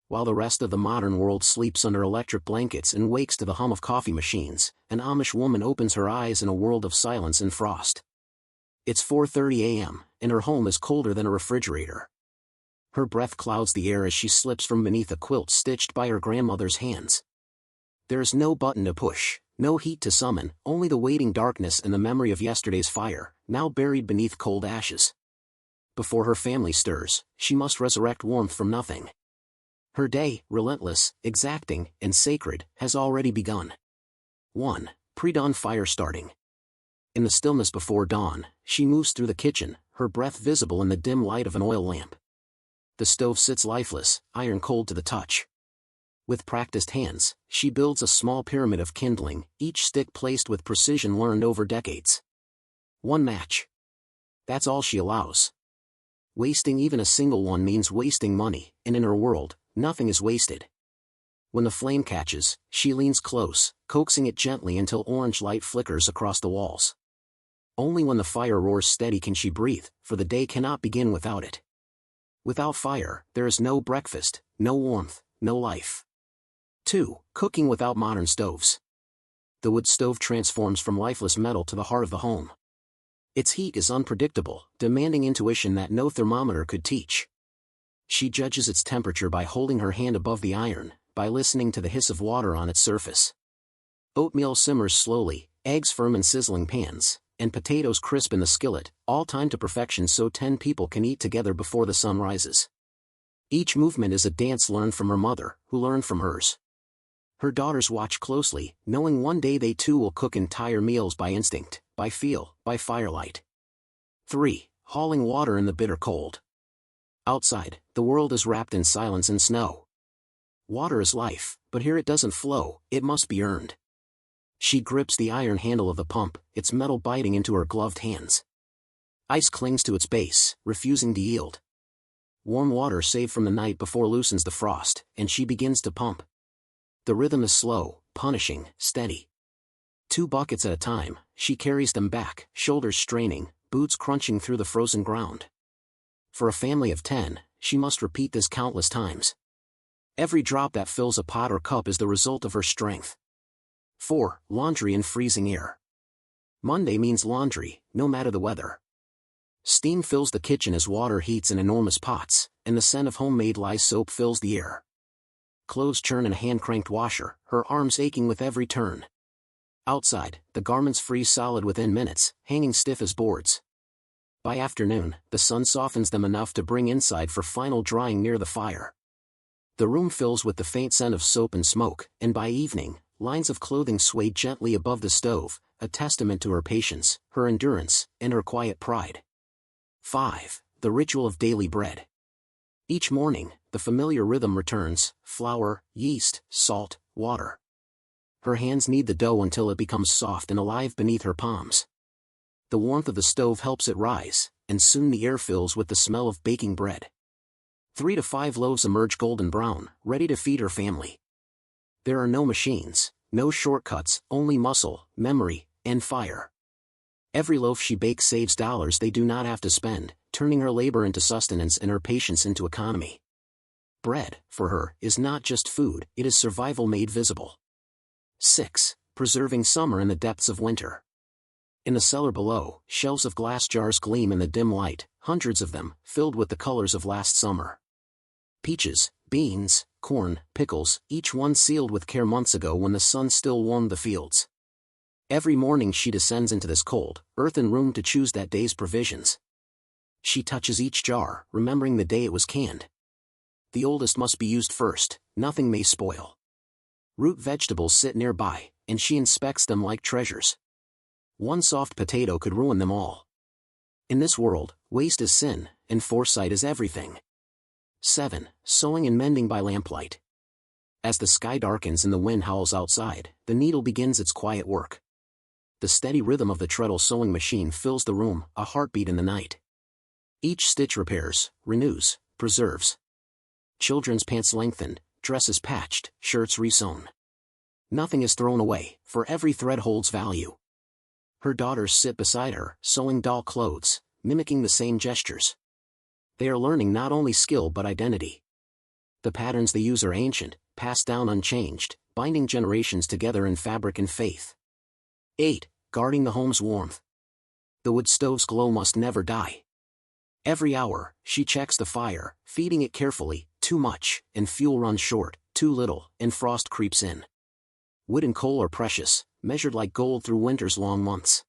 While the rest of the modern world sleeps under electric blankets and wakes to the hum of coffee machines, an Amish woman opens her eyes in a world of silence and frost. It's 4:30 a.m., and her home is colder than a refrigerator. Her breath clouds the air as she slips from beneath a quilt stitched by her grandmother's hands. There is no button to push, no heat to summon, only the waiting darkness and the memory of yesterday's fire, now buried beneath cold ashes. Before her family stirs, she must resurrect warmth from nothing. Her day, relentless, exacting, and sacred, has already begun. 1. Pre-dawn fire starting. In the stillness before dawn, she moves through the kitchen, her breath visible in the dim light of an oil lamp. The stove sits lifeless, iron cold to the touch. With practiced hands, she builds a small pyramid of kindling, each stick placed with precision learned over decades. 1 match. That's all she allows. Wasting even a single one means wasting money, and in her world, nothing is wasted. When the flame catches, she leans close, coaxing it gently until orange light flickers across the walls. Only when the fire roars steady can she breathe, for the day cannot begin without it. Without fire, there is no breakfast, no warmth, no life. 2. Cooking without modern stoves. The wood stove transforms from lifeless metal to the heart of the home. Its heat is unpredictable, demanding intuition that no thermometer could teach. She judges its temperature by holding her hand above the iron, by listening to the hiss of water on its surface. Oatmeal simmers slowly, eggs firm in sizzling pans, and potatoes crisp in the skillet, all timed to perfection so 10 people can eat together before the sun rises. Each movement is a dance learned from her mother, who learned from hers. Her daughters watch closely, knowing one day they too will cook entire meals by instinct, by feel, by firelight. 3. Hauling water in the bitter cold. Outside, the world is wrapped in silence and snow. Water is life, but here it doesn't flow, it must be earned. She grips the iron handle of the pump, its metal biting into her gloved hands. Ice clings to its base, refusing to yield. Warm water saved from the night before loosens the frost, and she begins to pump. The rhythm is slow, punishing, steady. 2 buckets at a time, she carries them back, shoulders straining, boots crunching through the frozen ground. For a family of 10, she must repeat this countless times. Every drop that fills a pot or cup is the result of her strength. 4. Laundry in freezing air. Monday means laundry, no matter the weather. Steam fills the kitchen as water heats in enormous pots, and the scent of homemade lye soap fills the air. Clothes churn in a hand-cranked washer, her arms aching with every turn. Outside, the garments freeze solid within minutes, hanging stiff as boards. By afternoon, the sun softens them enough to bring inside for final drying near the fire. The room fills with the faint scent of soap and smoke, and by evening, lines of clothing sway gently above the stove, a testament to her patience, her endurance, and her quiet pride. 5. The ritual of daily bread. Each morning, the familiar rhythm returns: flour, yeast, salt, water. Her hands knead the dough until it becomes soft and alive beneath her palms. The warmth of the stove helps it rise, and soon the air fills with the smell of baking bread. 3 to 5 loaves emerge golden brown, ready to feed her family. There are no machines, no shortcuts, only muscle, memory, and fire. Every loaf she bakes saves dollars they do not have to spend, turning her labor into sustenance and her patience into economy. Bread, for her, is not just food, it is survival made visible. 6. Preserving summer in the depths of winter. In the cellar below, shelves of glass jars gleam in the dim light, hundreds of them, filled with the colors of last summer. Peaches, beans, corn, pickles, each one sealed with care months ago when the sun still warmed the fields. Every morning she descends into this cold, earthen room to choose that day's provisions. She touches each jar, remembering the day it was canned. The oldest must be used first, nothing may spoil. Root vegetables sit nearby, and she inspects them like treasures. One soft potato could ruin them all. In this world, waste is sin, and foresight is everything. 7. Sewing and mending by lamplight. As the sky darkens and the wind howls outside, the needle begins its quiet work. The steady rhythm of the treadle sewing machine fills the room, a heartbeat in the night. Each stitch repairs, renews, preserves. Children's pants lengthened, dresses patched, shirts resewn. Nothing is thrown away, for every thread holds value. Her daughters sit beside her, sewing doll clothes, mimicking the same gestures. They are learning not only skill but identity. The patterns they use are ancient, passed down unchanged, binding generations together in fabric and faith. 8. Guarding the home's warmth. The wood stove's glow must never die. Every hour, she checks the fire, feeding it carefully. Too much, and fuel runs short; too little, and frost creeps in. Wood and coal are precious, measured like gold through winter's long months.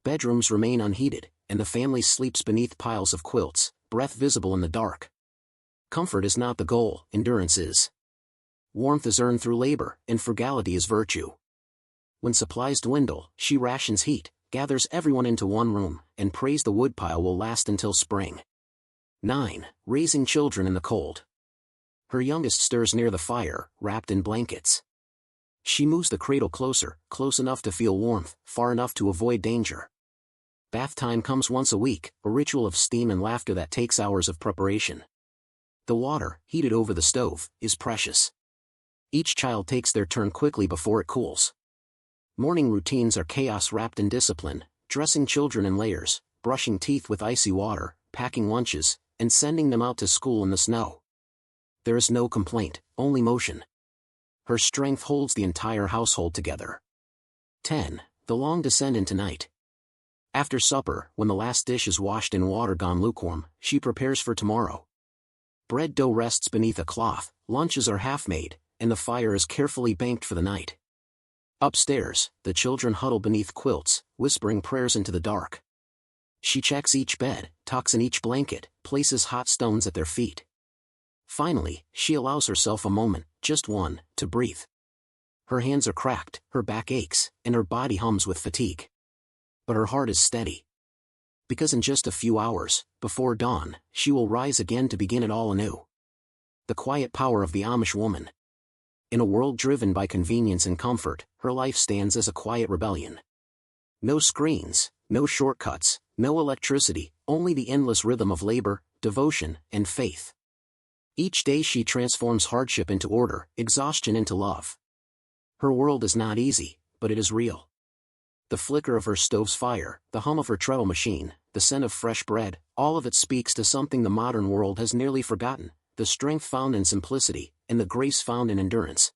Bedrooms remain unheated, and the family sleeps beneath piles of quilts, breath visible in the dark. Comfort is not the goal, endurance is. Warmth is earned through labor, and frugality is virtue. When supplies dwindle, she rations heat, gathers everyone into one room, and prays the woodpile will last until spring. 9. Raising children in the cold. Her youngest stirs near the fire, wrapped in blankets. She moves the cradle closer, close enough to feel warmth, far enough to avoid danger. Bath time comes once a week, a ritual of steam and laughter that takes hours of preparation. The water, heated over the stove, is precious. Each child takes their turn quickly before it cools. Morning routines are chaos wrapped in discipline, dressing children in layers, brushing teeth with icy water, packing lunches, and sending them out to school in the snow. There is no complaint, only motion. Her strength holds the entire household together. 10. The long descent into night. After supper, when the last dish is washed in water gone lukewarm, she prepares for tomorrow. Bread dough rests beneath a cloth, lunches are half made, and the fire is carefully banked for the night. Upstairs, the children huddle beneath quilts, whispering prayers into the dark. She checks each bed, tucks in each blanket, places hot stones at their feet. Finally, she allows herself a moment, just one, to breathe. Her hands are cracked, her back aches, and her body hums with fatigue. But her heart is steady. Because in just a few hours, before dawn, she will rise again to begin it all anew. The quiet power of the Amish woman. In a world driven by convenience and comfort, her life stands as a quiet rebellion. No screens, no shortcuts, no electricity, only the endless rhythm of labor, devotion, and faith. Each day she transforms hardship into order, exhaustion into love. Her world is not easy, but it is real. The flicker of her stove's fire, the hum of her treadle machine, the scent of fresh bread, all of it speaks to something the modern world has nearly forgotten: the strength found in simplicity, and the grace found in endurance.